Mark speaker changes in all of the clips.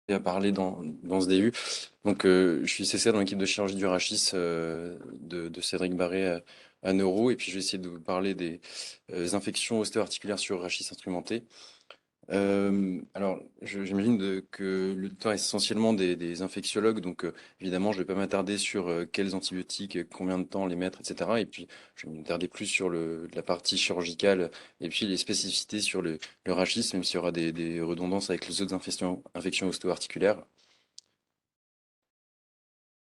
Speaker 1: à parler dans ce DU. Donc, je suis CCA dans l'équipe de chirurgie du rachis de Cédric Barré à Neuro. Et puis, je vais essayer de vous parler des infections ostéo-articulaires sur rachis instrumenté. J'imagine que l'auditoire est essentiellement des infectiologues, donc évidemment, je ne vais pas m'attarder sur quels antibiotiques, combien de temps les mettre, etc. Et puis, je vais m'attarder plus sur la partie chirurgicale et puis les spécificités sur le rachis, même s'il y aura des redondances avec les autres infections ostéo-articulaires,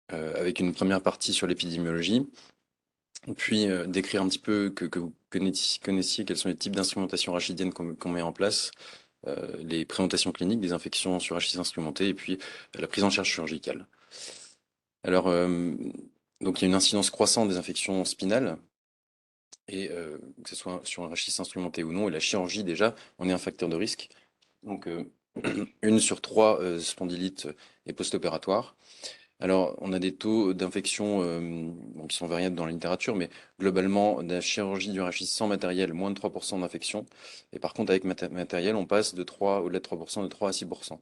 Speaker 1: avec une première partie sur l'épidémiologie, et puis décrire un petit peu que vous connaissiez quels sont les types d'instrumentation rachidienne qu'on met en place, les présentations cliniques des infections sur rachis instrumenté et puis la prise en charge chirurgicale. Alors, donc il y a une incidence croissante des infections spinales, et que ce soit sur un rachis instrumenté ou non, et la chirurgie déjà, on est un facteur de risque. Donc, une sur trois spondylites est post-opératoire. Alors, on a des taux d'infection bon, qui sont variables dans la littérature, mais globalement, de la chirurgie du rachis sans matériel, moins de 3% d'infection. Et par contre, avec matériel, on passe de 3, au-delà de 3%, de 3 à 6%.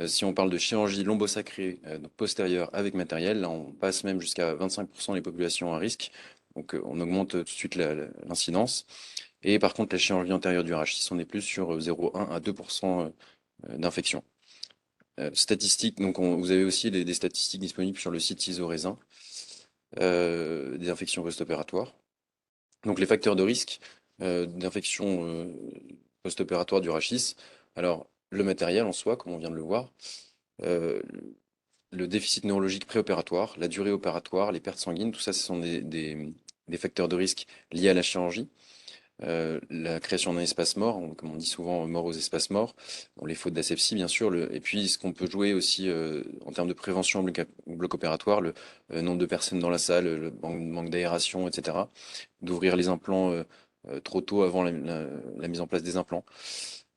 Speaker 1: Si on parle de chirurgie lombosacrée donc postérieure avec matériel, là, on passe même jusqu'à 25% des populations à risque. Donc, on augmente tout de suite l'incidence. Et par contre, la chirurgie antérieure du rachis, on est plus sur 0,1 à 2% d'infection. Statistiques, donc vous avez aussi des statistiques disponibles sur le site ISO-Raisin, des infections post-opératoires. Donc les facteurs de risque d'infection post-opératoire du rachis. Alors le matériel en soi, comme on vient de le voir, euh, le déficit neurologique préopératoire, la durée opératoire, les pertes sanguines, tout ça, ce sont des facteurs de risque liés à la chirurgie. La création d'un espace mort, comme on dit souvent, mort aux espaces morts, bon, les fautes d'asepsie bien sûr, et puis ce qu'on peut jouer aussi en termes de prévention au bloc opératoire, le nombre de personnes dans la salle, le manque d'aération, etc. D'ouvrir les implants trop tôt avant la mise en place des implants.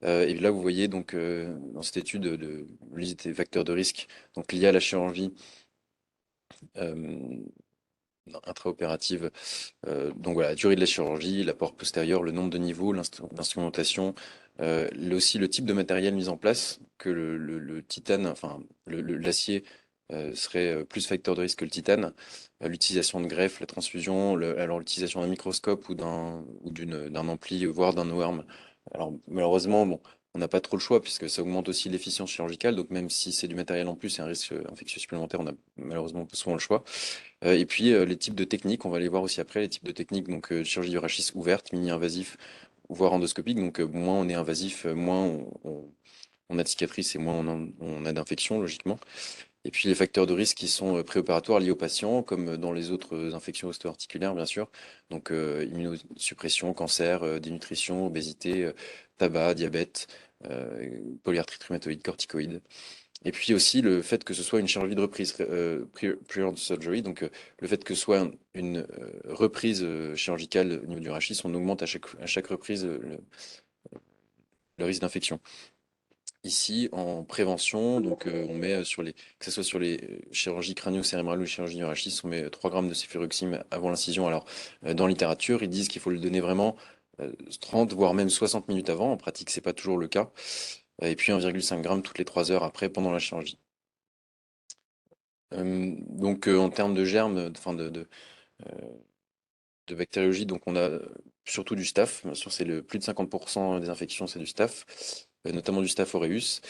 Speaker 1: Et là, vous voyez donc dans cette étude de liste des facteurs de risque donc liés à la chirurgie euh, intraopérative. Donc voilà, la durée de la chirurgie, l'apport postérieur, le nombre de niveaux, l'instrumentation, aussi le type de matériel mis en place, que le titane, enfin l'acier serait plus facteur de risque que le titane, l'utilisation de greffes, la transfusion, alors l'utilisation d'un microscope d'un ampli, voire d'un ORM. Alors malheureusement, bon, on n'a pas trop le choix puisque ça augmente aussi l'efficience chirurgicale, donc même si c'est du matériel en plus et un risque infectieux supplémentaire, on a malheureusement pas souvent le choix. Et puis les types de techniques, on va les voir aussi après, les types de techniques, donc chirurgie du rachis ouverte, mini-invasif, voire endoscopique. Donc moins on est invasif, moins on a de cicatrices et moins on a d'infections, logiquement. Et puis les facteurs de risque qui sont préopératoires liés aux patients, comme dans les autres infections ostéo-articulaires, bien sûr. Donc immunosuppression, cancer, dénutrition, obésité, tabac, diabète, polyarthrite rhumatoïde, corticoïde. Et puis aussi le fait que ce soit une chirurgie de reprise, prior surgery, donc le fait que ce soit une reprise chirurgicale au niveau du rachis, on augmente à chaque reprise le risque d'infection. Ici, en prévention, donc on met que ce soit sur les chirurgies crânio-cérébrales ou les chirurgies du rachis, on met 3 grammes de céfuroxime avant l'incision. Alors, dans la littérature, ils disent qu'il faut le donner vraiment 30, voire même 60 minutes avant. En pratique, c'est pas toujours le cas. Et puis 1,5 g toutes les 3 heures après, pendant la chirurgie. Donc, en termes de germes, enfin de bactériologie, donc on a surtout du staph. Bien sûr, c'est le plus de 50% des infections, c'est du staph, notamment du Staph aureus.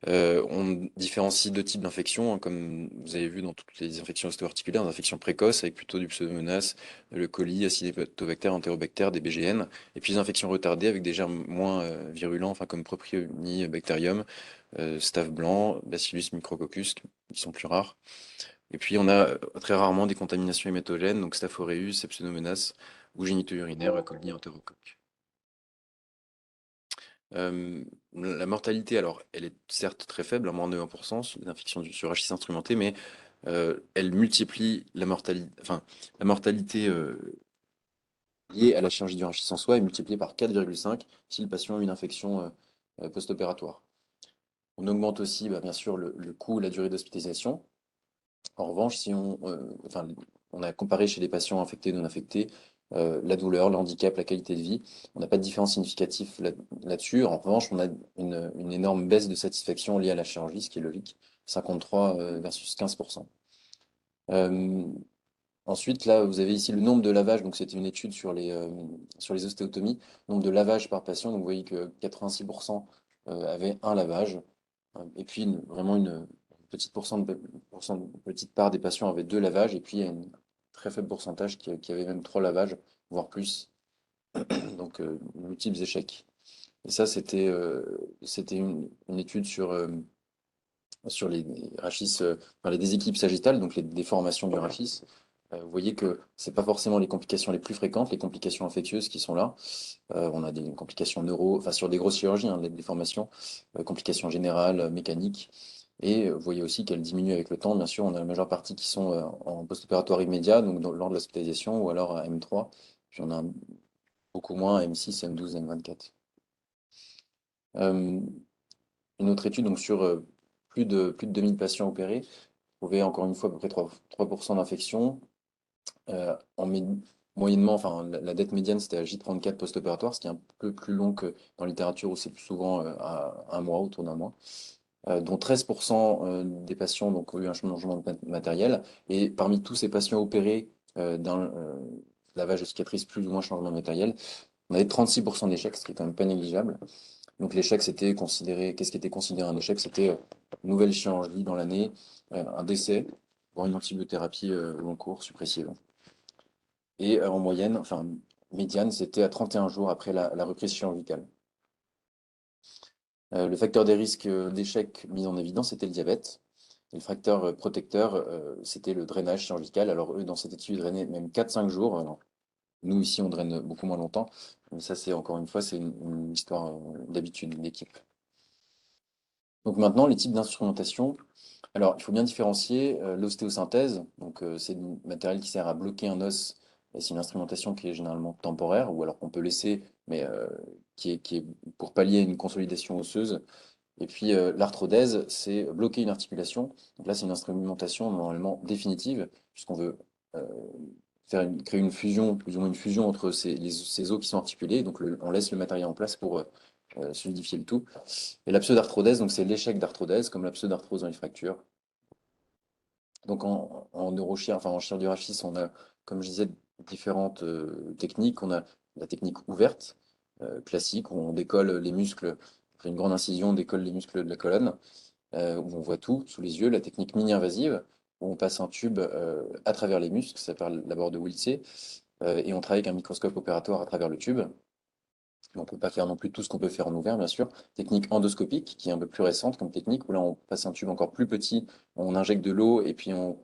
Speaker 1: On différencie deux types d'infections, hein, comme vous avez vu dans toutes les infections ostéo-articulaires, des infections précoces avec plutôt du Pseudomonas, le coli, Acinetobacter, Enterobacter, des BGN, et puis les infections retardées avec des germes moins virulents, enfin comme Propionibacterium, Staph blanc, Bacillus micrococcus, qui sont plus rares. Et puis on a très rarement des contaminations hématogènes, donc Staph aureus, Pseudomonas ou génito-urinaire, coli, entérocoque. La mortalité, alors, elle est certes très faible, à moins de 1% sur les infections sur rachis instrumenté, mais elle multiplie la mortalité liée à la chirurgie du rachis en soi est multipliée par 4,5 si le patient a une infection post-opératoire. On augmente aussi, bah, bien sûr, le coût et la durée d'hospitalisation. En revanche, si on a comparé chez les patients infectés et non infectés, la douleur, le handicap, la qualité de vie. On n'a pas de différence significative là-dessus. En revanche, on a une énorme baisse de satisfaction liée à la chirurgie, ce qui est logique, 53 versus 15%. Euh, Ensuite, là, vous avez ici le nombre de lavages. Donc, c'était une étude sur les ostéotomies. Nombre de lavages par patient. Donc, vous voyez que 86% avaient un lavage. Et puis, vraiment une petite, petite part des patients avaient deux lavages. Et puis, il y a un très faible pourcentage qui avait même trois lavages, voire plus. Donc, multiples échecs. Et ça, c'était une étude sur les rachis, enfin, les déséquilibres sagittales, donc les déformations du rachis. Vous voyez que c'est pas forcément les complications les plus fréquentes, les complications infectieuses qui sont là. On a des complications enfin sur des grosses chirurgies, hein, des déformations, complications générales, mécaniques. Et vous voyez aussi qu'elles diminuent avec le temps. Bien sûr, on a la majeure partie qui sont en post-opératoire immédiat, donc lors de l'hospitalisation, ou alors à M3. Puis on a beaucoup moins à M6, M12, M24. Euh, une autre étude donc sur plus de 2000 patients opérés trouvait encore une fois à peu près 3% d'infection. Moyennement, enfin, la dette médiane, c'était à J34 post-opératoire, ce qui est un peu plus long que dans la littérature où c'est plus souvent à un mois, autour d'un mois. Dont 13% des patients donc, ont eu un changement de matériel. Et parmi tous ces patients opérés d'un lavage de cicatrices plus ou moins changement de matériel, on avait 36% d'échecs, ce qui est quand même pas négligeable. Donc l'échec, c'était considéré, qu'est-ce qui était considéré un échec? C'était nouvelle chirurgie dans l'année, un décès, voire une antibiothérapie long cours, suppressive. Et en moyenne, enfin médiane, c'était à 31 jours après la reprise chirurgicale. Le facteur des risques d'échec mis en évidence, c'était le diabète. Et le facteur protecteur, c'était le drainage chirurgical. Alors eux, dans cette étude, ils drainaient même 4-5 jours. Alors, nous, ici, on draine beaucoup moins longtemps. Mais ça, c'est encore une fois, c'est une histoire d'habitude d'équipe. Donc maintenant, les types d'instrumentation. Alors, il faut bien différencier l'ostéosynthèse. Donc, c'est du matériel qui sert à bloquer un os. Et c'est une instrumentation qui est généralement temporaire, ou alors qu'on peut laisser, mais qui est pour pallier une consolidation osseuse. Et puis, l'arthrodèse, c'est bloquer une articulation. Donc là, c'est une instrumentation normalement définitive, puisqu'on veut euh, créer une fusion, plus ou moins une fusion entre ces os qui sont articulés. Donc, on laisse le matériel en place pour solidifier le tout. Et la pseudarthrodèse, donc c'est l'échec d'arthrodèse, comme la pseudarthrose dans les fractures. Donc en neurochir, enfin en chirurgie du rachis, on a, comme je disais, différentes techniques. On a la technique ouverte, classique, où on décolle les muscles, on fait une grande incision, on décolle les muscles de la colonne, où on voit tout sous les yeux. La technique mini-invasive, où on passe un tube à travers les muscles, ça s'appelle d'abord de Wiltse, et on travaille avec un microscope opératoire à travers le tube. On ne peut pas faire non plus tout ce qu'on peut faire en ouvert, bien sûr. Technique endoscopique, qui est un peu plus récente comme technique, où là, on passe un tube encore plus petit, on injecte de l'eau et puis on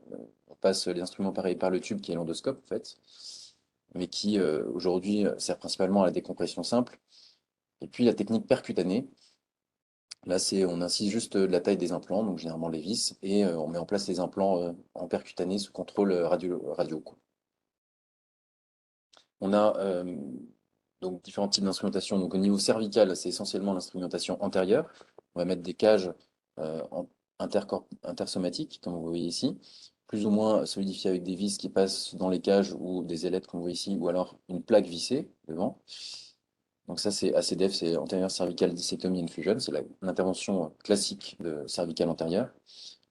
Speaker 1: passe les instruments pareil par le tube qui est l'endoscope, en fait, mais qui aujourd'hui sert principalement à la décompression simple. Et puis la technique percutanée, là, on incise juste la taille des implants, donc généralement les vis, et on met en place les implants en percutané sous contrôle radio, quoi. On a donc différents types d'instrumentation. Donc au niveau cervical, c'est essentiellement l'instrumentation antérieure. On va mettre des cages intersomatiques, comme vous voyez ici, plus ou moins solidifiées avec des vis qui passent dans les cages ou des ailettes, comme vous voyez ici, ou alors une plaque vissée devant. Donc ça, c'est ACDF, c'est antérieur cervical discectomie and fusion. C'est l'intervention classique de cervical antérieur.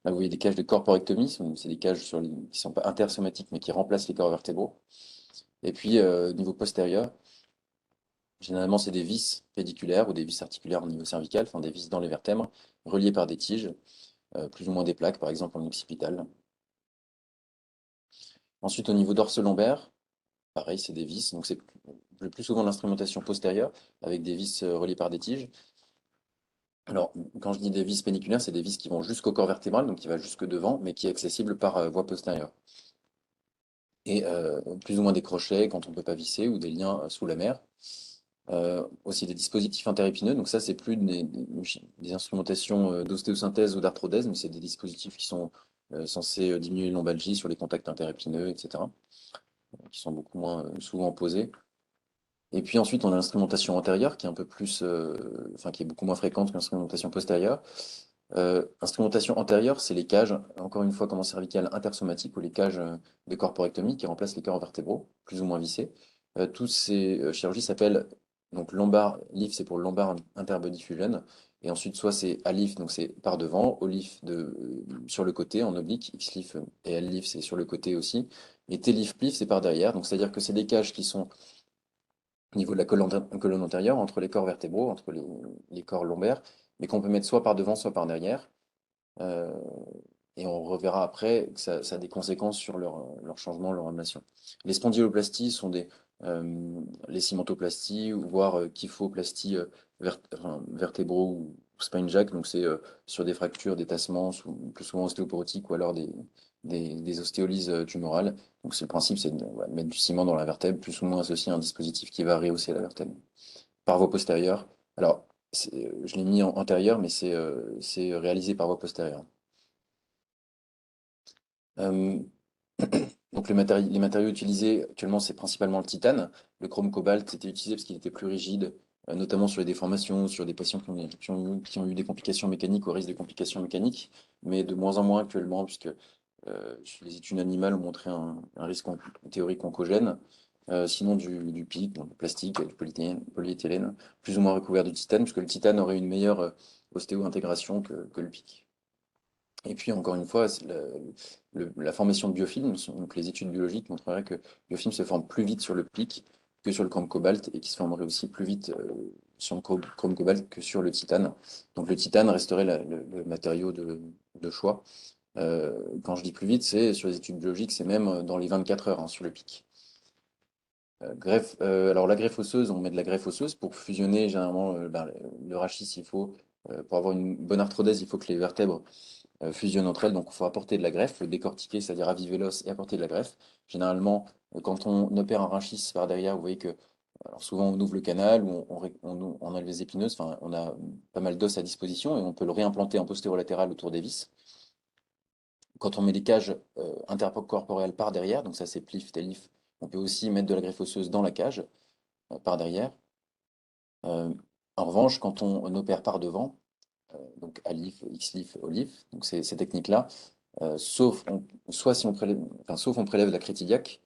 Speaker 1: Là, vous voyez des cages de corporectomie. C'est des cages qui ne sont pas intersomatiques, mais qui remplacent les corps vertébraux. Et puis, niveau postérieur, généralement, c'est des vis pédiculaires ou des vis articulaires au niveau cervical, enfin des vis dans les vertèbres, reliées par des tiges, plus ou moins des plaques, par exemple en occipital. Ensuite, au niveau dorso-lombaire, pareil, c'est des vis, donc c'est le plus souvent l'instrumentation postérieure, avec des vis reliées par des tiges. Alors, quand je dis des vis pédiculaires, c'est des vis qui vont jusqu'au corps vertébral, donc qui va jusque devant, mais qui est accessible par voie postérieure. Et plus ou moins des crochets quand on ne peut pas visser, ou des liens sous la mer. Aussi des dispositifs interépineux, donc ça c'est plus des instrumentations d'ostéosynthèse ou d'arthrodèse, mais c'est des dispositifs qui sont censés diminuer les lombalgies sur les contacts interépineux, etc., qui sont beaucoup moins souvent posés. Et puis ensuite on a l'instrumentation antérieure qui est un peu plus, enfin qui est beaucoup moins fréquente que l'instrumentation postérieure. Instrumentation antérieure, c'est les cages, encore une fois comme en cervical intersomatiques ou les cages de corporectomie qui remplacent les corps vertébraux, plus ou moins vissés. Toutes ces chirurgies s'appellent donc lombar, LIF c'est pour lombar interbody fusion, et ensuite soit c'est ALIF, donc c'est par devant, OLIF sur le côté en oblique, XLIF et LLIF c'est sur le côté aussi, et TLIF, PLIF c'est par derrière, donc c'est-à-dire que c'est des cages qui sont au niveau de la colonne antérieure, entre les corps vertébraux, entre les corps lombaires, mais qu'on peut mettre soit par devant, soit par derrière. Euh, et on reverra après que ça a des conséquences sur leur changement, leur ablation. Les spondyloplasties sont les cimentoplasties, voire kyphoplasties enfin, vertébraux ou spine jack, donc c'est sur des fractures, des tassements, plus souvent ostéoporotiques ou alors des ostéolyses tumorales. Donc c'est le principe, c'est de voilà, mettre du ciment dans la vertèbre, plus ou moins associé à un dispositif qui va rehausser la vertèbre. Par voie postérieure. Alors, je l'ai mis en antérieur, mais c'est réalisé par voie postérieure. Euh, donc les matériaux utilisés actuellement, c'est principalement le titane. Le chrome cobalt était utilisé parce qu'il était plus rigide, notamment sur les déformations, sur des patients qui ont eu des complications mécaniques, au risque des complications mécaniques, mais de moins en moins actuellement, puisque les études animales ont montré un risque théorique oncogène. Sinon, du PIC, donc du plastique, du polyéthylène, plus ou moins recouvert de titane, puisque le titane aurait une meilleure ostéo-intégration que le PIC. Et puis, encore une fois, la formation de biofilms, donc les études biologiques montreraient que le biofilm se forme plus vite sur le PIC que sur le chrome cobalt et qui se formerait aussi plus vite sur le chrome cobalt que sur le titane. Donc, le titane resterait le matériau de choix. Quand je dis plus vite, c'est sur les études biologiques, c'est même dans les 24 heures hein, sur le PIC. Alors la greffe osseuse, on met de la greffe osseuse pour fusionner généralement le rachis, pour avoir une bonne arthrodèse, il faut que les vertèbres fusionnent entre elles, donc il faut apporter de la greffe, le décortiquer, c'est-à-dire raviver l'os et apporter de la greffe. Généralement, quand on opère un rachis par derrière, vous voyez que alors souvent on ouvre le canal, ou on enlève les épineuses, enfin on a pas mal d'os à disposition et on peut le réimplanter en postérolatéral autour des vis. Quand on met des cages intercorporelles par derrière, donc ça c'est PLIF, TELIF, on peut aussi mettre de la greffe osseuse dans la cage par derrière. Euh, En revanche, quand on opère par devant, donc ALIF, XLIF, OLIF, donc ces techniques-là, soit si on prélève, enfin, sauf on prélève la crétillac,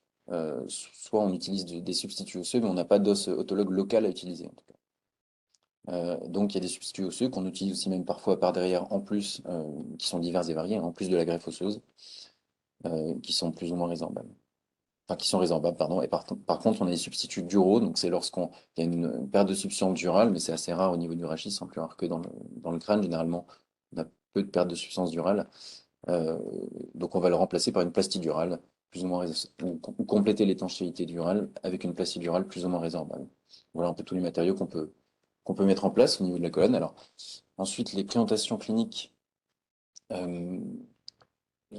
Speaker 1: soit on utilise des substituts osseux, mais on n'a pas d'os autologue local à utiliser en tout cas. Donc il y a des substituts osseux qu'on utilise aussi même parfois par derrière en plus, qui sont divers et variés, hein, en plus de la greffe osseuse, qui sont plus ou moins résorbables. Enfin, qui sont résorbables, pardon. Et par contre, on a des substituts duraux, donc c'est lorsqu'on il y a une perte de substance durale, mais c'est assez rare au niveau du rachis, c'est plus rare que dans le crâne, généralement, on a peu de perte de substance durale. Euh, donc on va le remplacer par une plastie durale, plus ou moins ou compléter l'étanchéité durale avec une plastie durale plus ou moins résorbable. Voilà un peu tous les matériaux qu'on peut mettre en place au niveau de la colonne. Alors ensuite, les présentations cliniques, euh,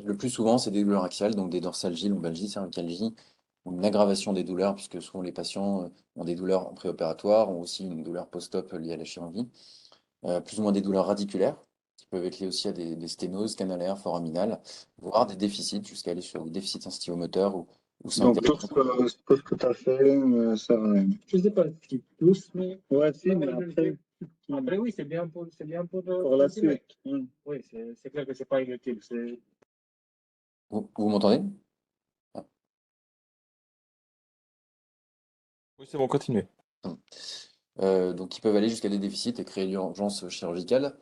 Speaker 1: le plus souvent, c'est des douleurs axiales, donc des dorsalgies, lombalgies, cervicalgies, ou une aggravation des douleurs, puisque souvent les patients ont des douleurs en préopératoire, ont aussi une douleur post-op liée à la chirurgie. Plus ou moins des douleurs radiculaires, qui peuvent être liées aussi à des sténoses canalaires, foraminales, voire des déficits, jusqu'à aller sur des déficits instillomoteurs ou
Speaker 2: Donc,
Speaker 1: syncope.
Speaker 2: tout ce que tu as fait, ça. Je sais pas si tous, mais. Ouais, si, mais après. Après, oui, c'est bien pour pour la suite. Oui, c'est clair que c'est pas inutile.
Speaker 1: Vous m'entendez? Ah,
Speaker 3: Oui, c'est bon, continuez.
Speaker 1: pardon. Donc, qui peuvent aller jusqu'à des déficits et créer l'urgence chirurgicale.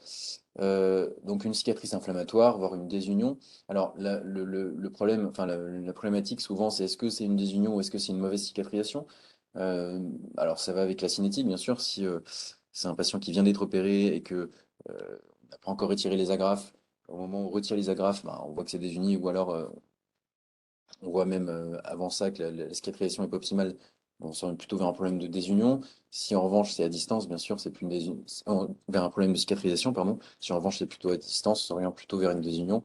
Speaker 1: Donc, une cicatrice inflammatoire, voire une désunion. Alors, le problème, enfin, la problématique souvent, c'est est-ce que c'est une désunion ou est-ce que c'est une mauvaise cicatrisation? Euh, alors, ça va avec la cinétique, bien sûr. Si c'est un patient qui vient d'être opéré et que on n'a pas encore retiré les agrafes, au moment où on retire les agrafes, ben, on voit que c'est désuni ou alors on voit même avant ça que la cicatrisation n'est pas optimale. On s'oriente plutôt vers un problème de désunion. Si en revanche c'est à distance, bien sûr, c'est plus une désunion. Vers un problème de cicatrisation, pardon. Si en revanche c'est plutôt à distance, on s'oriente plutôt vers une désunion.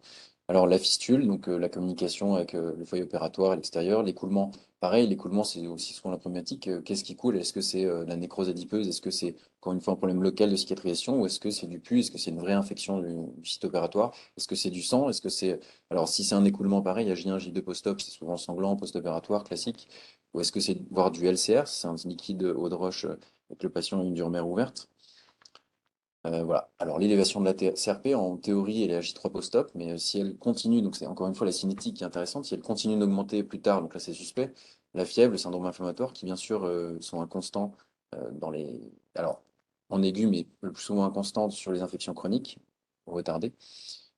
Speaker 1: Alors la fistule, donc la communication avec le foyer opératoire à l'extérieur, l'écoulement, pareil, l'écoulement c'est aussi souvent la problématique. Qu'est-ce qui coule? Est-ce que c'est la nécrose adipeuse? Est-ce que c'est encore une fois un problème local de cicatrisation ou est-ce que c'est du pus? Est-ce que c'est une vraie infection du site opératoire? Est-ce que c'est du sang? Est-ce que c'est alors, si c'est un écoulement pareil, il y a J1, J2 post-op, c'est souvent sanglant, post-opératoire, classique. Ou est-ce que c'est voir du LCR, c'est un liquide eau de roche avec le patient a une dure mère ouverte. Voilà. Alors, l'élévation de la CRP, en théorie, elle est à J3 post-op, mais si elle continue, donc c'est encore une fois la cinétique qui est intéressante, si elle continue d'augmenter plus tard, donc là c'est suspect, la fièvre, le syndrome inflammatoire, qui bien sûr sont inconstants dans les... Alors, en aigu, mais le plus souvent inconstants sur les infections chroniques, ou retardées.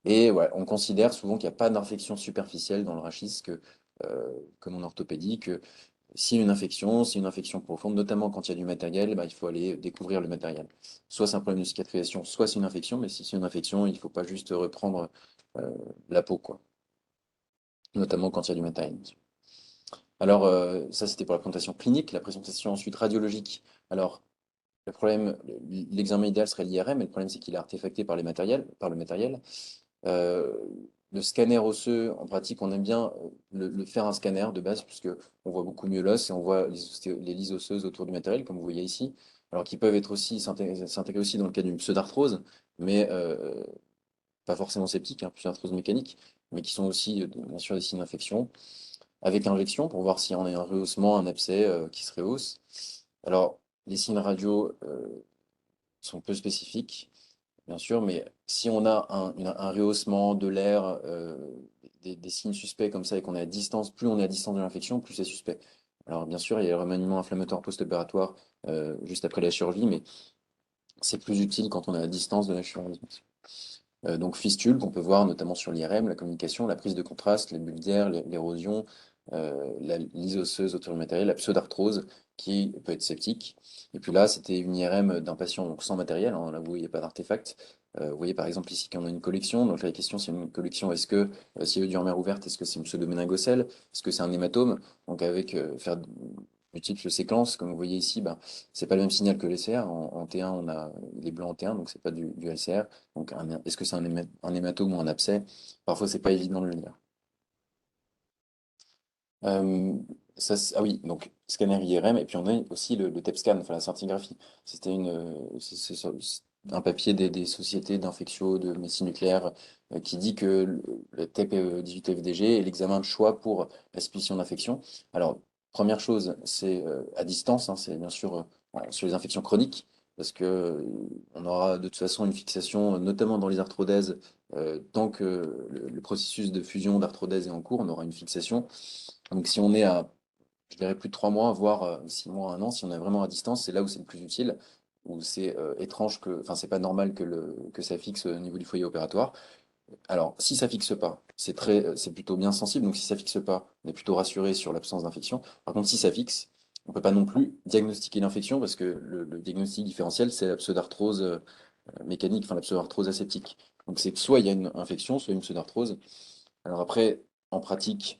Speaker 1: Et ouais, on considère souvent qu'il n'y a pas d'infection superficielle dans le rachis, comme en orthopédie, que si une infection, c'est une infection profonde, notamment quand il y a du matériel, bah, il faut aller découvrir le matériel. Soit c'est un problème de cicatrisation, soit c'est une infection, mais si c'est une infection, il ne faut pas juste reprendre euh, la peau, quoi. Notamment quand il y a du matériel. Alors, ça, c'était pour la présentation clinique. La présentation ensuite radiologique. Alors, le problème, l'examen idéal serait l'IRM, mais le problème, c'est qu'il est artefacté par le matériel. Euh, le scanner osseux, en pratique, on aime bien le faire un scanner de base, puisque on voit beaucoup mieux l'os et on voit les lises osseuses autour du matériel, comme vous voyez ici. Alors, qui peuvent être aussi s'intégrer aussi dans le cas d'une pseudarthrose, mais pas forcément septique, hein, pseudarthrose mécanique, mais qui sont aussi, bien sûr, des signes d'infection avec injection pour voir si on a un rehaussement, un abcès qui se rehausse. Alors, les signes radio sont peu spécifiques, bien sûr, mais si on a un rehaussement de l'air, des signes suspects comme ça et qu'on est à distance, plus on est à distance de l'infection, plus c'est suspect. Alors, bien sûr, il y a le remaniement inflammatoire post-opératoire juste après la chirurgie, mais c'est plus utile quand on est à distance de la chirurgie. Donc fistule qu'on peut voir notamment sur l'IRM, la communication, la prise de contraste, les bulles d'air, l'érosion, la lise osseuse autour du matériel, la pseudarthrose qui peut être septique. Et puis là, c'était une IRM d'un patient donc sans matériel, hein, là vous voyez pas d'artefact. Vous voyez par exemple ici qu'on a une collection. Donc la question c'est une collection, est-ce que s'il y a eu du mère ouverte, est-ce que c'est une pseudoméningocèle, est-ce que c'est un hématome? Donc avec faire multiples séquences, comme vous voyez ici, ben, c'est pas le même signal que l'LCR. En T1, il est blanc en T1, donc c'est pas du LCR. Donc, est-ce que c'est un hématome ou un abcès? Parfois, c'est pas évident de le lire. Euh, ah oui, donc scanner IRM, et puis on a aussi le TEP scan, enfin la scintigraphie. C'était c'est un papier des sociétés d'infectio, de médecine nucléaire, qui dit que le TEP 18 FDG est l'examen de choix pour la suspicion d'infection. Alors, première chose, c'est à distance, hein, c'est bien sûr sur les infections chroniques, parce que on aura de toute façon une fixation, notamment dans les arthrodèses, tant que le processus de fusion d'arthrodèse est en cours, on aura une fixation. Donc si on est à, je dirais, plus de 3 mois, voire 6 mois, 1 an, si on est vraiment à distance, c'est là où c'est le plus utile, où c'est étrange enfin c'est pas normal que ça fixe au niveau du foyer opératoire. Alors si ça fixe pas, c'est plutôt bien sensible, donc si ça fixe pas, on est plutôt rassuré sur l'absence d'infection. Par contre, si ça fixe, on peut pas non plus diagnostiquer l'infection parce que le diagnostic différentiel, c'est la pseudarthrose mécanique, enfin la pseudarthrose aseptique. Donc c'est que soit il y a une infection, soit une pseudarthrose. Alors après, en pratique,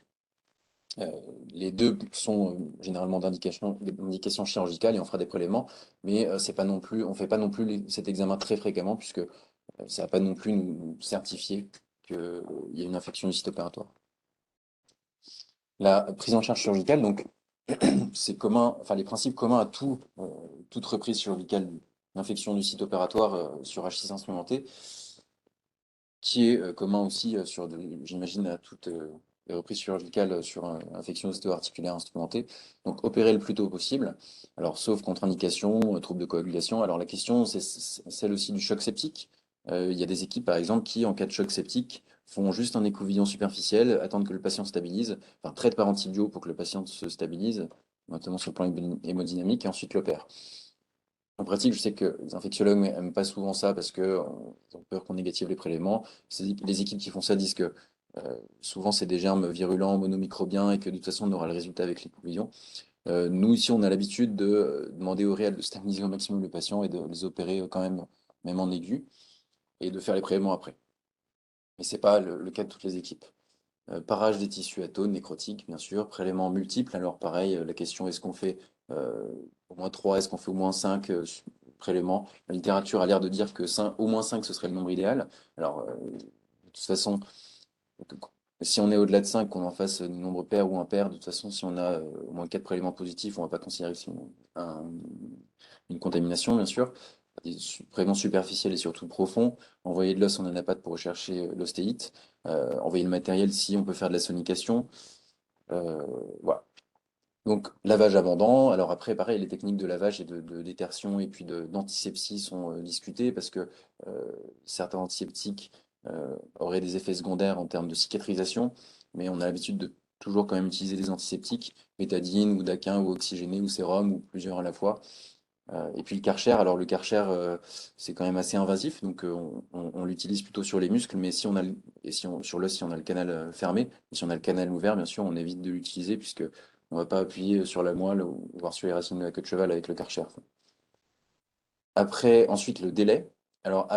Speaker 1: euh, les deux sont généralement d'indication chirurgicale et on fera des prélèvements, mais c'est pas non plus, on fait pas non plus cet examen très fréquemment puisque ça va pas non plus nous certifier qu'il y a une infection du site opératoire. La prise en charge chirurgicale, donc, c'est commun, enfin les principes communs à toute reprise chirurgicale d'infection du site opératoire sur H6 instrumenté, qui est commun aussi j'imagine, à toutes les reprises chirurgicales sur infection ostéo-articulaire instrumentée. Donc, opérer le plus tôt possible. Alors, sauf contre-indication, troubles de coagulation. Alors, la question, c'est celle aussi du choc septique. Il y a des équipes, par exemple, qui, en cas de choc septique, font juste un écouvillon superficiel, attendent que le patient stabilise, enfin, traitent par antibio pour que le patient se stabilise, notamment sur le plan hémodynamique, et ensuite l'opèrent. En pratique, je sais que les infectiologues n'aiment pas souvent ça parce qu'ils ont peur qu'on négative les prélèvements. Les équipes qui font ça disent que souvent c'est des germes virulents, monomicrobiens et que de toute façon on aura le résultat avec l'éclosion. Nous ici, on a l'habitude de demander au réel de stabiliser au maximum le patient et de les opérer quand même, même en aigu, et de faire les prélèvements après. Mais c'est pas le cas de toutes les équipes. Parage des tissus atones, nécrotiques, bien sûr, prélèvements multiples. Alors pareil, la question est-ce qu'on fait euh, au moins 3, est-ce qu'on fait au moins 5 prélèvements? La littérature a l'air de dire que au moins 5 ce serait le nombre idéal. Alors, de toute façon, si on est au-delà de 5, qu'on en fasse nombre pair ou impair, de toute façon, si on a au moins 4 prélèvements positifs, on ne va pas considérer que c'est une contamination, bien sûr. Des prélèvements superficiels et surtout profonds. Envoyer de l'os en anapathe pour rechercher l'ostéite. Envoyer le matériel si on peut faire de la sonication. Voilà. Donc, lavage abondant. Alors après, pareil, les techniques de lavage et de détertion et puis d'antisepsie sont discutées parce que certains antiseptiques auraient des effets secondaires en termes de cicatrisation, mais on a l'habitude de toujours quand même utiliser des antiseptiques, bétadine ou daquin ou oxygéné ou sérum ou plusieurs à la fois. Et puis le Karcher, alors le Karcher, c'est quand même assez invasif, donc on l'utilise plutôt sur les muscles, mais si on a, et si on, sur l'os, si on a le canal fermé, et si on a le canal ouvert, bien sûr, on évite de l'utiliser puisque on va pas appuyer sur la moelle ou voire sur les racines de la queue de cheval avec le Karcher. Après, ensuite, le délai. Alors,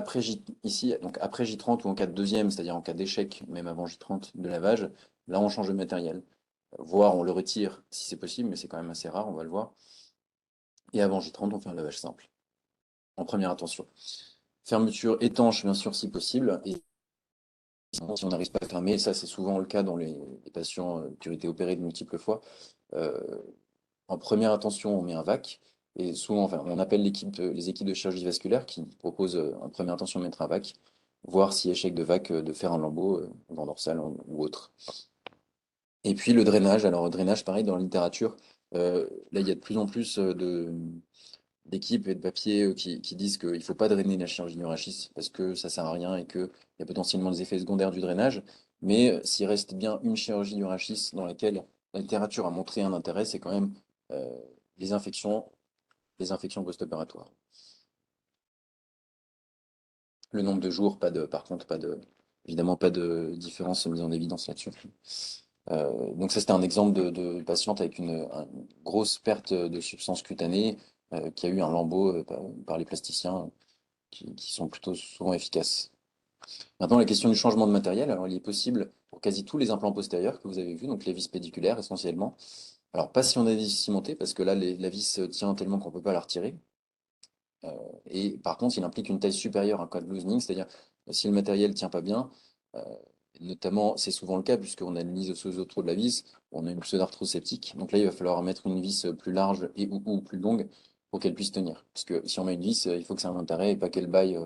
Speaker 1: ici, donc après J30 ou en cas de deuxième, c'est-à-dire en cas d'échec, même avant J30 de lavage, là, on change de matériel. Voire on le retire si c'est possible, mais c'est quand même assez rare, on va le voir. Et avant J30, on fait un lavage simple, en première intention. Fermeture étanche, bien sûr, si possible. Et sinon, si on n'arrive pas à fermer, et ça, c'est souvent le cas dans les patients qui ont été opérés de multiples fois, euh, en première intention, on met un VAC. Et souvent, enfin, on appelle les équipes de chirurgie vasculaire qui proposent en première intention de mettre un VAC, voir si échec de VAC, de faire un lambeau, dans dorsal ou autre. Et puis le drainage, alors drainage, pareil, dans la littérature, là, il y a de plus en plus d'équipes et de papiers qui disent qu'il ne faut pas drainer la chirurgie du rachis parce que ça sert à rien et qu'il y a potentiellement des effets secondaires du drainage. Mais s'il reste bien une chirurgie du rachis dans laquelle la littérature a montré un intérêt, c'est quand même euh, les infections, les infections post-opératoires. Le nombre de jours, par contre, évidemment, pas de différence mise en évidence là-dessus. Donc ça, c'était un exemple de patiente avec une grosse perte de substance cutanée qui a eu un lambeau par les plasticiens qui sont plutôt souvent efficaces. Maintenant, la question du changement de matériel, alors il est possible pour quasi tous les implants postérieurs que vous avez vus, donc les vis pédiculaires essentiellement. Alors pas si on a des vis cimentées, parce que là, la vis tient tellement qu'on ne peut pas la retirer. Euh, et par contre, il implique une taille supérieure en cas de loosening, c'est-à-dire si le matériel ne tient pas bien, euh, notamment, c'est souvent le cas puisqu'on a une mise osseuse autour de la vis, on a une pseudarthrose septique. Donc là, il va falloir mettre une vis plus large ou plus longue pour qu'elle puisse tenir. Parce que si on met une vis, il faut que ça ait un intérêt et pas qu'elle baille,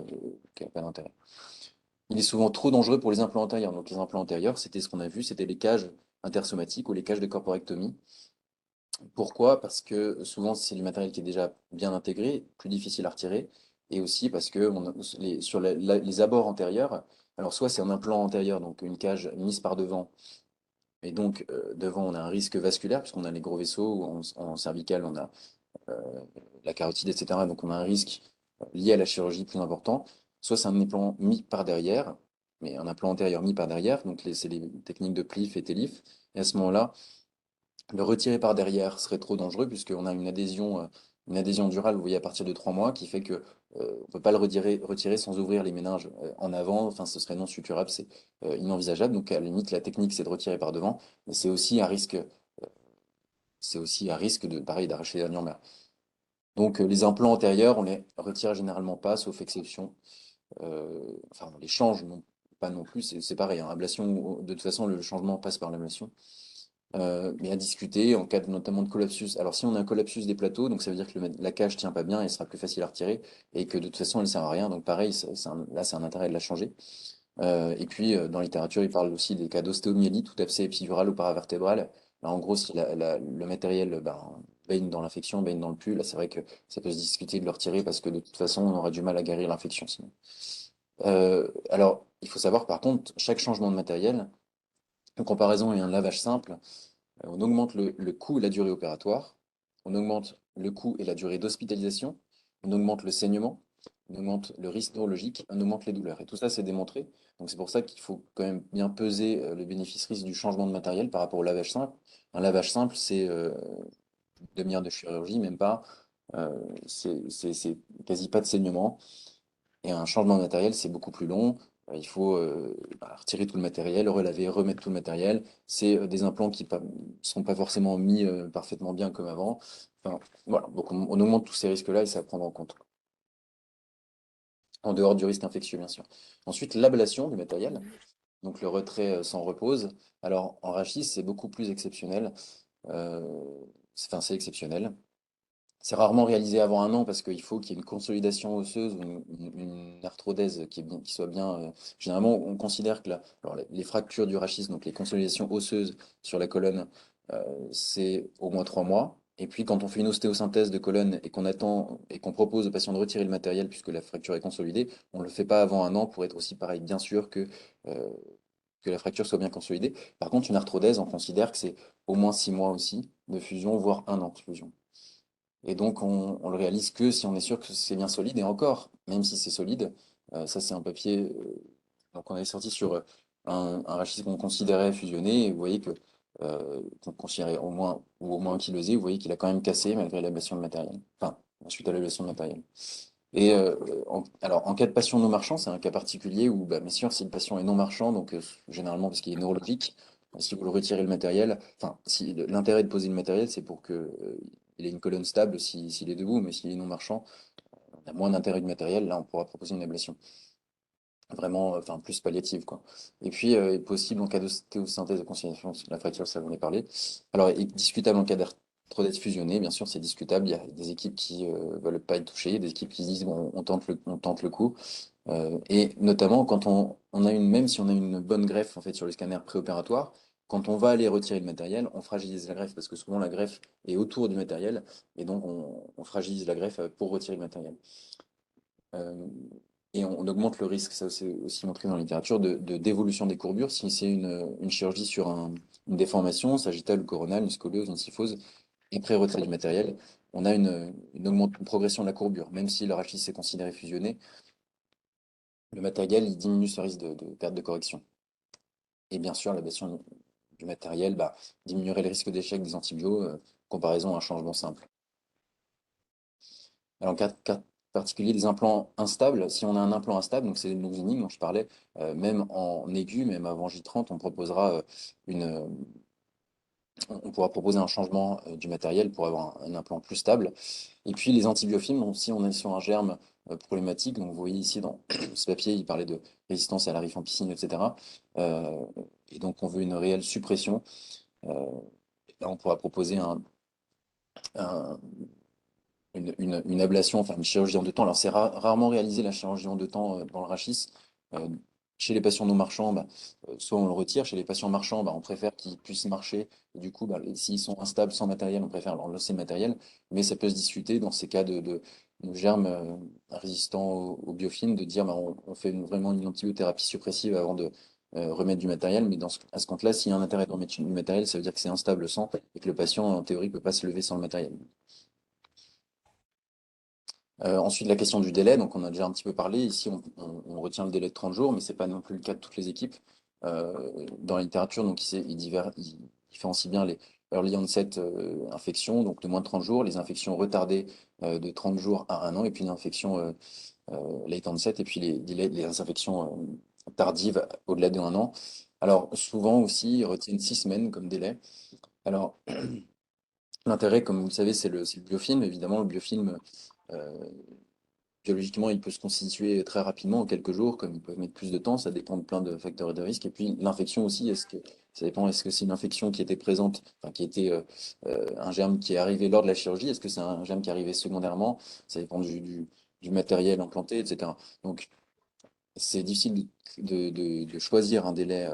Speaker 1: qu'elle n'ait pas d'intérêt. Il est souvent trop dangereux pour les implants antérieurs. Donc les implants antérieurs, c'était ce qu'on a vu, c'était les cages intersomatiques ou les cages de corporectomie. Pourquoi? Parce que souvent, c'est du matériel qui est déjà bien intégré, plus difficile à retirer, et aussi parce que sur les abords antérieurs, alors soit c'est un implant antérieur, donc une cage mise par devant, et donc devant on a un risque vasculaire, puisqu'on a les gros vaisseaux, ou en cervical on a euh, la carotide, etc. Donc on a un risque lié à la chirurgie plus important, soit c'est un implant mis par derrière, mais un implant antérieur mis par derrière, donc c'est les techniques de PLIF et TELIF, et à ce moment-là, le retirer par derrière serait trop dangereux puisqu'on a une adhésion durale, vous voyez, à partir de 3 mois, qui fait que on ne peut pas le retirer sans ouvrir les méninges en avant. Enfin, ce serait non suturable, c'est inenvisageable. Donc, à la limite, la technique, c'est de retirer par devant, mais c'est aussi à risque de, pareil, d'arracher la dernière mère. Donc, les implants antérieurs, on les retire généralement pas, sauf exception. Enfin, on les change, non, pas non plus. C'est pareil, hein, ablation, de toute façon, le changement passe par l'ablation. Mais à discuter en cas notamment de collapsus. Alors si on a un collapsus des plateaux, donc ça veut dire que la cage tient pas bien et sera plus facile à retirer et que de toute façon elle ne sert à rien. Donc pareil, là c'est un intérêt de la changer. Et puis dans la littérature, il parle aussi des cas d'ostéomyélite, tout abcès épidurale ou paravertébrale. Là en gros, si le matériel baigne dans l'infection, baigne dans le pus, là c'est vrai que ça peut se discuter de le retirer parce que de toute façon on aura du mal à guérir l'infection sinon. Alors il faut savoir par contre, chaque changement de matériel, en comparaison et un lavage simple, on augmente le coût et la durée opératoire, on augmente le coût et la durée d'hospitalisation, on augmente le saignement, on augmente le risque neurologique, on augmente les douleurs. Et tout ça, c'est démontré. Donc c'est pour ça qu'il faut quand même bien peser le bénéfice-risque du changement de matériel par rapport au lavage simple. Un lavage simple, c'est une demi-heure de chirurgie, même pas. C'est quasi pas de saignement. Et un changement de matériel, c'est beaucoup plus long. Il faut retirer tout le matériel, relaver, remettre tout le matériel. C'est des implants qui ne sont pas forcément mis parfaitement bien comme avant. Enfin, voilà, donc on augmente tous ces risques-là et c'est à prendre en compte. En dehors du risque infectieux, bien sûr. Ensuite, l'ablation du matériel, donc le retrait sans repose. Alors, en rachis, c'est beaucoup plus exceptionnel. Euh, enfin, c'est exceptionnel. C'est rarement réalisé avant un an parce qu'il faut qu'il y ait une consolidation osseuse ou une arthrodèse qui soit bien. Généralement, on considère que alors les fractures du rachis, donc les consolidations osseuses sur la colonne, c'est au moins 3 mois. Et puis, quand on fait une ostéosynthèse de colonne et qu'on attend et qu'on propose au patient de retirer le matériel puisque la fracture est consolidée, on ne le fait pas avant un an pour être aussi pareil, bien sûr que que la fracture soit bien consolidée. Par contre, une arthrodèse, on considère que c'est au moins 6 mois aussi de fusion, voire 1 an de fusion. Et donc, on le réalise que si on est sûr que c'est bien solide, et encore, même si c'est solide, ça c'est un papier, donc on est sorti sur un rachis qu'on considérait fusionné, et vous voyez que qu'on considérait au moins, ou au moins ankylosé, vous voyez qu'il a quand même cassé malgré l'ablation de matériel, enfin, suite à l'ablation de matériel. Et alors, en cas de patient non marchand, c'est un cas particulier où, bah, bien sûr, si le patient est non marchand, donc généralement parce qu'il est neurologique, si vous le retirez le matériel, enfin, si, l'intérêt de poser le matériel, c'est pour que il ait une colonne stable s'il est debout, mais s'il est non marchand, on a moins d'intérêt du matériel, là, on pourra proposer une ablation. Vraiment, enfin, plus palliative, quoi. Et puis, est possible en cas de stéosynthèse de conciliation, la fracture, ça j'en ai parlé. Alors, est discutable en cas d'arthrodèse fusionnée, bien sûr, c'est discutable. Il y a des équipes qui veulent pas être touchées, des équipes qui se disent, bon, on tente le coup. Et notamment, quand on a même si on a une bonne greffe, en fait, sur le scanner préopératoire, quand on va aller retirer le matériel, on fragilise la greffe, parce que souvent, la greffe est autour du matériel, et donc, on fragilise la greffe pour retirer le matériel. Euh, et on augmente le risque, ça c'est aussi montré dans la littérature, d'évolution des courbures. Si c'est une chirurgie sur une déformation, sagittale ou coronale, une scoliose, une kyphose, et pré-retrait du matériel, on a une progression de la courbure. Même si le rachis est considéré fusionné, le matériel il diminue ce risque de perte de correction. Et bien sûr, l'ablation du matériel diminuerait le risque d'échec des antibiotiques, comparaison à un changement simple. Alors, en cas particulier, des implants instables, si on a un implant instable, donc c'est nos énigmes dont je parlais, même en aigu, même avant J30, on proposera on pourra proposer un changement du matériel pour avoir un implant plus stable. Et puis les antibiofilms, donc si on est sur un germe problématique, donc vous voyez ici dans ce papier, il parlait de résistance à la rifampicine, etc. Euh, et donc on veut une réelle suppression. Euh, Là, on pourra proposer un, une ablation, enfin une chirurgie en deux temps. Alors c'est rarement réalisé la chirurgie en deux temps dans le rachis. Euh, Chez les patients non marchands, soit on le retire. Chez les patients marchands, on préfère qu'ils puissent marcher. Et du coup, s'ils sont instables sans matériel, on préfère leur laisser le matériel. Mais ça peut se discuter dans ces cas de germes résistants aux biofilms, de dire on fait vraiment une antibiothérapie suppressive avant de remettre du matériel. Mais à ce compte-là, s'il y a un intérêt de remettre du matériel, ça veut dire que c'est instable sans et que le patient, en théorie, ne peut pas se lever sans le matériel. Ensuite, la question du délai, donc on a déjà un petit peu parlé. Ici, on retient le délai de 30 jours, mais ce n'est pas non plus le cas de toutes les équipes. Dans la littérature, donc, il différencie bien les early onset infections, donc de moins de 30 jours, les infections retardées de 30 jours à 1 an, et puis les infections late onset, et puis les infections tardives au-delà de 1 an. Alors, souvent aussi, ils retiennent 6 semaines comme délai. Alors, l'intérêt, comme vous le savez, c'est le biofilm. Évidemment, le biofilm. euh, Biologiquement, il peut se constituer très rapidement en quelques jours, comme ils peuvent mettre plus de temps, ça dépend de plein de facteurs de risque. Et puis l'infection aussi, ça dépend, est-ce que c'est une infection qui était présente, enfin qui était un germe qui est arrivé lors de la chirurgie, est-ce que c'est un germe qui est arrivé secondairement, ça dépend du matériel implanté, etc. Donc c'est difficile de choisir un délai,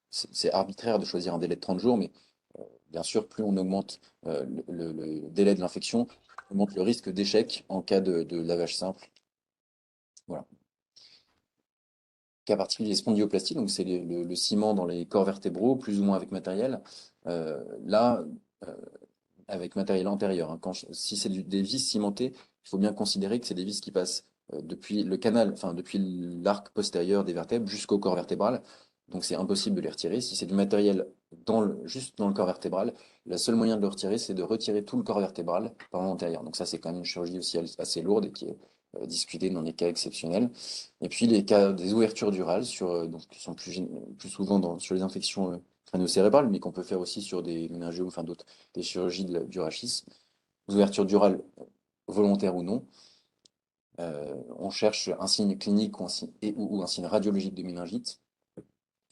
Speaker 1: c'est arbitraire de choisir un délai de 30 jours, mais bien sûr, plus on augmente le délai de l'infection, plus on augmente le risque d'échec en cas de lavage simple. Voilà. Cas particulier, spondyoplastie, donc c'est le ciment dans les corps vertébraux, plus ou moins avec matériel. Là, euh, avec matériel antérieur, hein. Si c'est des vis cimentées, il faut bien considérer que c'est des vis qui passent depuis le canal, enfin depuis l'arc postérieur des vertèbres jusqu'au corps vertébral. Donc c'est impossible de les retirer. Si c'est du matériel juste dans le corps vertébral, le seul moyen de le retirer, c'est de retirer tout le corps vertébral par l'antérieur. Donc ça, c'est quand même une chirurgie aussi assez lourde et qui est discutée dans des cas exceptionnels. Et puis les cas des ouvertures durales donc, qui sont plus souvent sur les infections crânio-cérébrales, mais qu'on peut faire aussi sur des méningiomes, enfin d'autres, des chirurgies du rachis. Ouverture durale volontaire ou non. On cherche un signe clinique ou un signe radiologique de méningite.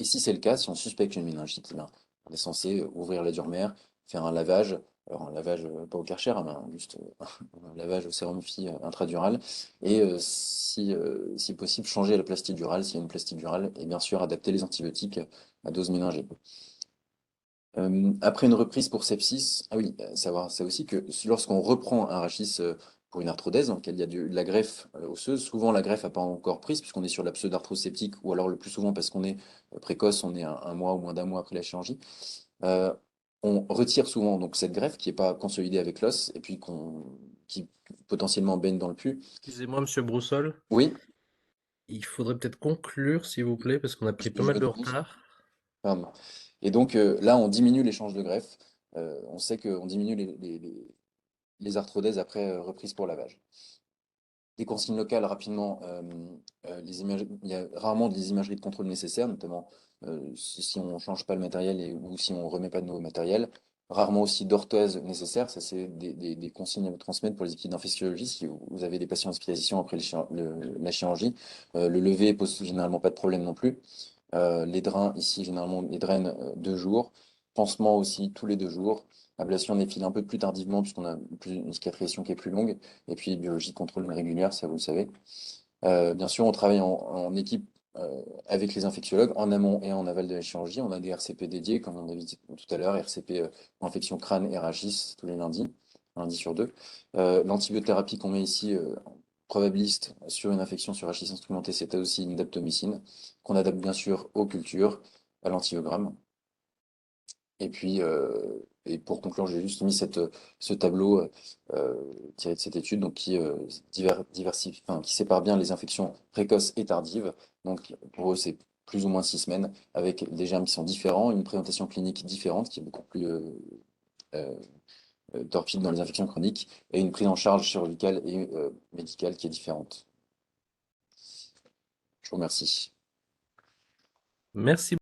Speaker 1: Et si c'est le cas, si on suspecte une méningite, eh bien, on est censé ouvrir la dure-mère, faire un lavage, alors un lavage pas au Karcher, hein, mais juste un lavage au sérum-fi intradural, et si possible, changer la plastique durale s'il y a une plastique durale, et bien sûr adapter les antibiotiques à dose méningée. Après une reprise pour sepsis, ah oui, savoir ça aussi que lorsqu'on reprend un rachis pour une arthrodèse dans laquelle il y a de la greffe osseuse. Souvent, la greffe n'a pas encore prise puisqu'on est sur la pseudarthrose septique, ou alors le plus souvent parce qu'on est précoce, on est un mois ou moins d'un mois après la chirurgie. Euh, on retire souvent donc cette greffe qui n'est pas consolidée avec l'os et puis qui potentiellement baigne dans le pus.
Speaker 4: Excusez-moi, monsieur Broussol,
Speaker 1: Oui,
Speaker 4: il faudrait peut-être conclure, s'il vous plaît, parce qu'on a pris
Speaker 1: parce que
Speaker 4: pas
Speaker 1: je
Speaker 4: mal de
Speaker 1: réponds.
Speaker 4: retard.
Speaker 1: Pardon. Et donc là, on diminue l'échange de greffe. On sait qu'on diminue les arthrodèses après reprise pour lavage. Des consignes locales rapidement, il y a rarement des imageries de contrôle nécessaires, notamment si on ne change pas le matériel ou si on ne remet pas de nouveau matériel. Rarement aussi d'orthèse nécessaire, ça c'est des consignes à transmettre pour les équipes d'infectiologie si vous avez des patients en hospitalisation après la chirurgie. Le lever pose généralement pas de problème non plus. Les drains, ici, généralement, les drainent 2 jours. Pansement aussi, tous les 2 jours. Ablation des fils un peu plus tardivement, puisqu'on a une cicatrisation qui est plus longue. Et puis, biologie de contrôle régulière, ça vous le savez. Bien sûr, on travaille en équipe avec les infectiologues, en amont et en aval de la chirurgie. On a des RCP dédiés, comme on a vu tout à l'heure, RCP infection crâne et rachis, tous les lundis, un lundi sur deux. L'antibiothérapie qu'on met ici, probabiliste sur une infection sur rachis instrumenté, c'est aussi une daptomycine, qu'on adapte bien sûr aux cultures, à l'antibiogramme. Et puis, pour conclure, j'ai juste mis ce tableau tiré de cette étude donc qui sépare bien les infections précoces et tardives. Donc, pour eux, c'est plus ou moins 6 semaines, avec des germes qui sont différents, une présentation clinique différente, qui est beaucoup plus euh, torpide dans les infections chroniques, et une prise en charge chirurgicale et médicale qui est différente. Je vous remercie.
Speaker 4: Merci.